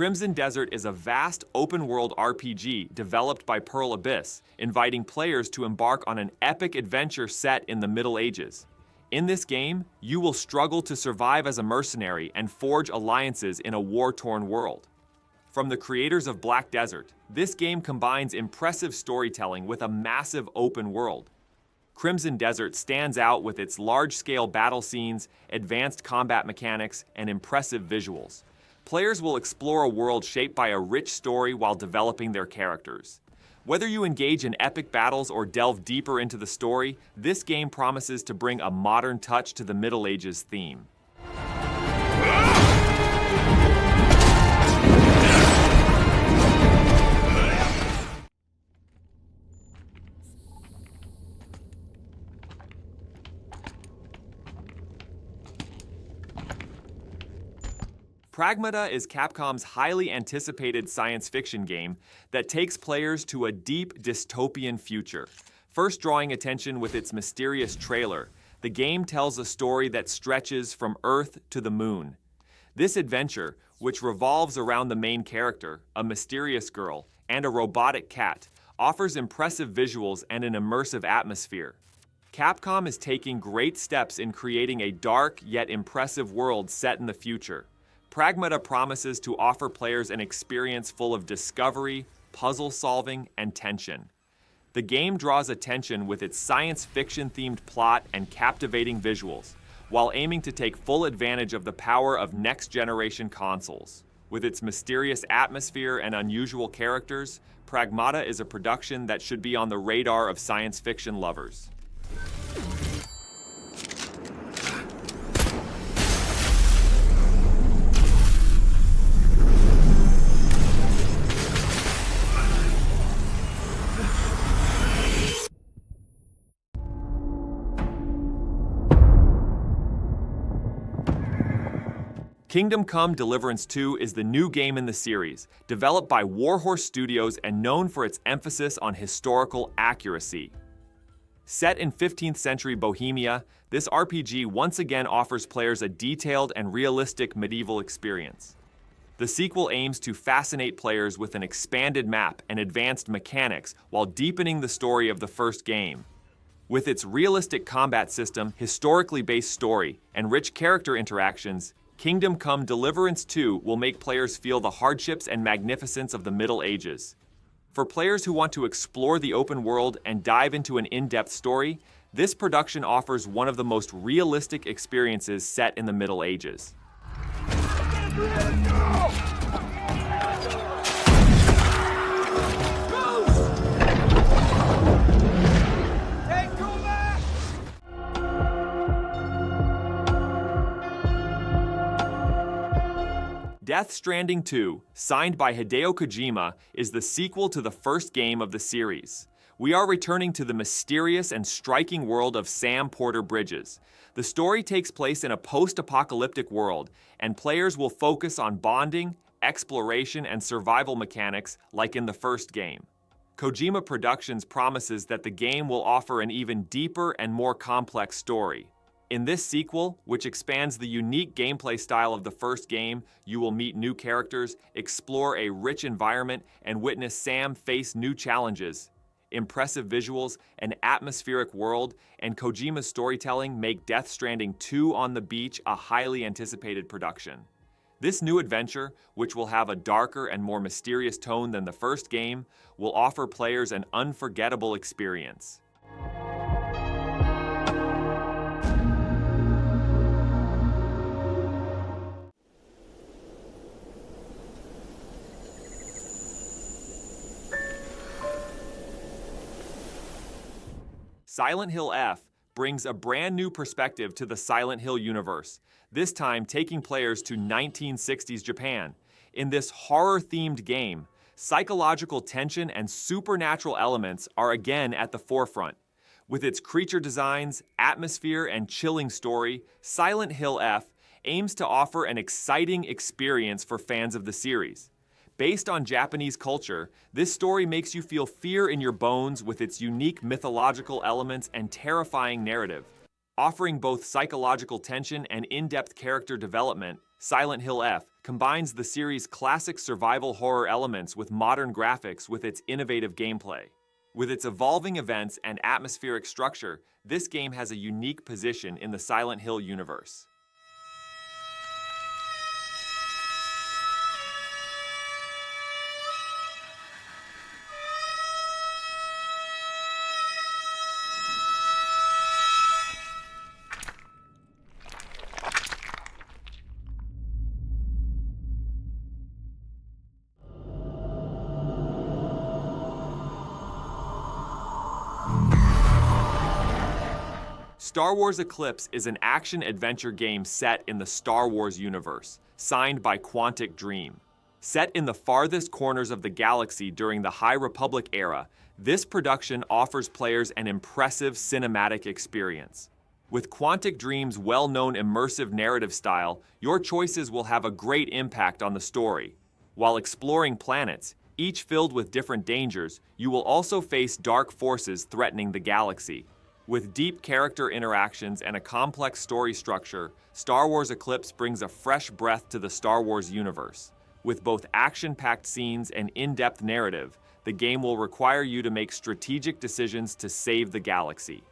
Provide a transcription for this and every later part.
Crimson Desert is a vast open-world RPG developed by Pearl Abyss, inviting players to embark on an epic adventure set in the Middle Ages. In this game, you will struggle to survive as a mercenary and forge alliances in a war-torn world. From the creators of Black Desert, this game combines impressive storytelling with a massive open world. Crimson Desert stands out with its large-scale battle scenes, advanced combat mechanics, and impressive visuals. Players will explore a world shaped by a rich story while developing their characters. Whether you engage in epic battles or delve deeper into the story, this game promises to bring a modern touch to the Middle Ages theme. Pragmata is Capcom's highly anticipated science fiction game that takes players to a deep dystopian future. First drawing attention with its mysterious trailer, the game tells a story that stretches from Earth to the Moon. This adventure, which revolves around the main character, a mysterious girl, and a robotic cat, offers impressive visuals and an immersive atmosphere. Capcom is taking great steps in creating a dark yet impressive world set in the future. Pragmata promises to offer players an experience full of discovery, puzzle solving, and tension. The game draws attention with its science fiction-themed plot and captivating visuals, while aiming to take full advantage of the power of next-generation consoles. With its mysterious atmosphere and unusual characters, Pragmata is a production that should be on the radar of science fiction lovers. Kingdom Come: Deliverance 2 is the new game in the series, developed by Warhorse Studios and known for its emphasis on historical accuracy. Set in 15th century Bohemia, this RPG once again offers players a detailed and realistic medieval experience. The sequel aims to fascinate players with an expanded map and advanced mechanics while deepening the story of the first game. With its realistic combat system, historically based story, and rich character interactions, Kingdom Come: Deliverance 2 will make players feel the hardships and magnificence of the Middle Ages. For players who want to explore the open world and dive into an in-depth story, this production offers one of the most realistic experiences set in the Middle Ages. Death Stranding 2, signed by Hideo Kojima, is the sequel to the first game of the series. We are returning to the mysterious and striking world of Sam Porter Bridges. The story takes place in a post-apocalyptic world, and players will focus on bonding, exploration, and survival mechanics like in the first game. Kojima Productions promises that the game will offer an even deeper and more complex story. In this sequel, which expands the unique gameplay style of the first game, you will meet new characters, explore a rich environment, and witness Sam face new challenges. Impressive visuals, an atmospheric world, and Kojima's storytelling make Death Stranding 2 on the Beach a highly anticipated production. This new adventure, which will have a darker and more mysterious tone than the first game, will offer players an unforgettable experience. Silent Hill F brings a brand new perspective to the Silent Hill universe, this time taking players to 1960s Japan. In this horror-themed game, psychological tension and supernatural elements are again at the forefront. With its creature designs, atmosphere, and chilling story, Silent Hill F aims to offer an exciting experience for fans of the series. Based on Japanese culture, this story makes you feel fear in your bones with its unique mythological elements and terrifying narrative. Offering both psychological tension and in-depth character development, Silent Hill F combines the series' classic survival horror elements with modern graphics with its innovative gameplay. With its evolving events and atmospheric structure, this game has a unique position in the Silent Hill universe. Star Wars Eclipse is an action-adventure game set in the Star Wars universe, signed by Quantic Dream. Set in the farthest corners of the galaxy during the High Republic era, this production offers players an impressive cinematic experience. With Quantic Dream's well-known immersive narrative style, your choices will have a great impact on the story. While exploring planets, each filled with different dangers, you will also face dark forces threatening the galaxy. With deep character interactions and a complex story structure, Star Wars Eclipse brings a fresh breath to the Star Wars universe. With both action-packed scenes and in-depth narrative, the game will require you to make strategic decisions to save the galaxy.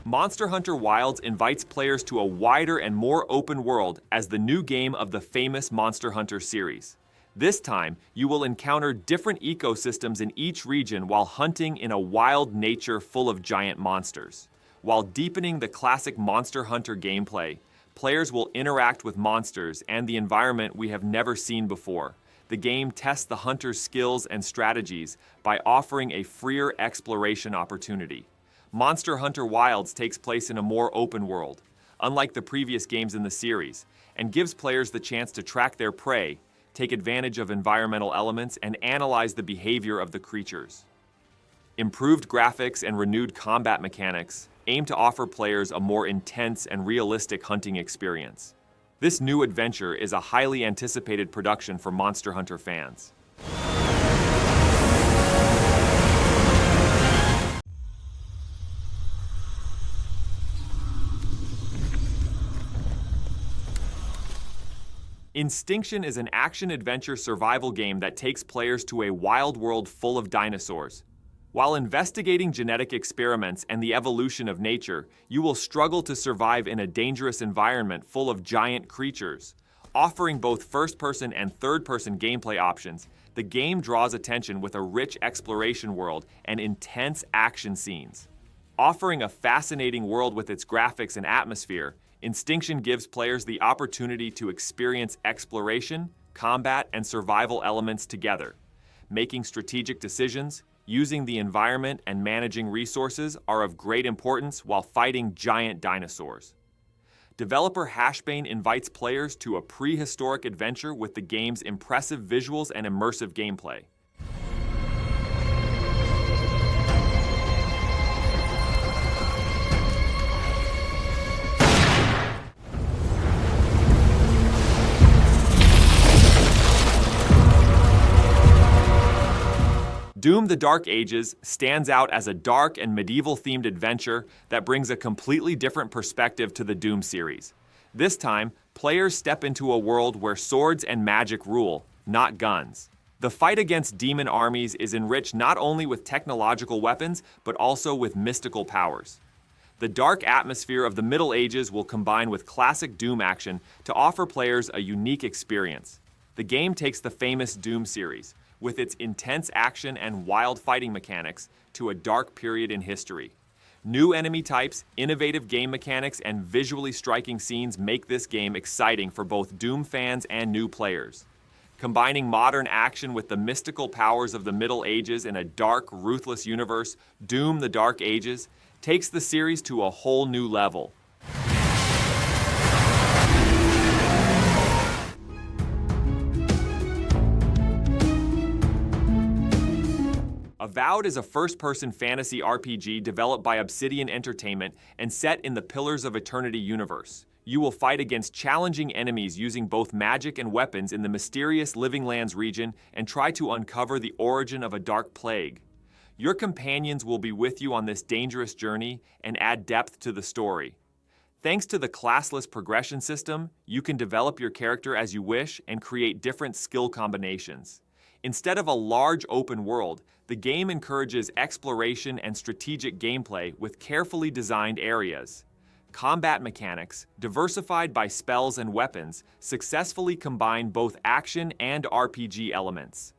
Monster Hunter Wilds invites players to a wider and more open world as the new game of the famous Monster Hunter series. This time, you will encounter different ecosystems in each region while hunting in a wild nature full of giant monsters. While deepening the classic Monster Hunter gameplay, players will interact with monsters and the environment we have never seen before. The game tests the hunter's skills and strategies by offering a freer exploration opportunity. Monster Hunter Wilds takes place in a more open world, unlike the previous games in the series, and gives players the chance to track their prey, take advantage of environmental elements, and analyze the behavior of the creatures. Improved graphics and renewed combat mechanics aim to offer players a more intense and realistic hunting experience. This new adventure is a highly anticipated production for Monster Hunter fans. Instinction is an action-adventure survival game that takes players to a wild world full of dinosaurs. While investigating genetic experiments and the evolution of nature, you will struggle to survive in a dangerous environment full of giant creatures. Offering both first-person and third-person gameplay options, the game draws attention with a rich exploration world and intense action scenes. Offering a fascinating world with its graphics and atmosphere, Instinction gives players the opportunity to experience exploration, combat, and survival elements together. Making strategic decisions, using the environment, and managing resources are of great importance while fighting giant dinosaurs. Developer Hashbane invites players to a prehistoric adventure with the game's impressive visuals and immersive gameplay. Doom: The Dark Ages stands out as a dark and medieval-themed adventure that brings a completely different perspective to the Doom series. This time, players step into a world where swords and magic rule, not guns. The fight against demon armies is enriched not only with technological weapons, but also with mystical powers. The dark atmosphere of the Middle Ages will combine with classic Doom action to offer players a unique experience. The game takes the famous Doom series, with its intense action and wild fighting mechanics, to a dark period in history. New enemy types, innovative game mechanics, and visually striking scenes make this game exciting for both Doom fans and new players. Combining modern action with the mystical powers of the Middle Ages in a dark, ruthless universe, Doom: The Dark Ages takes the series to a whole new level. Avowed is a first-person fantasy RPG developed by Obsidian Entertainment and set in the Pillars of Eternity universe. You will fight against challenging enemies using both magic and weapons in the mysterious Living Lands region and try to uncover the origin of a dark plague. Your companions will be with you on this dangerous journey and add depth to the story. Thanks to the classless progression system, you can develop your character as you wish and create different skill combinations. Instead of a large open world, the game encourages exploration and strategic gameplay with carefully designed areas. Combat mechanics, diversified by spells and weapons, successfully combine both action and RPG elements.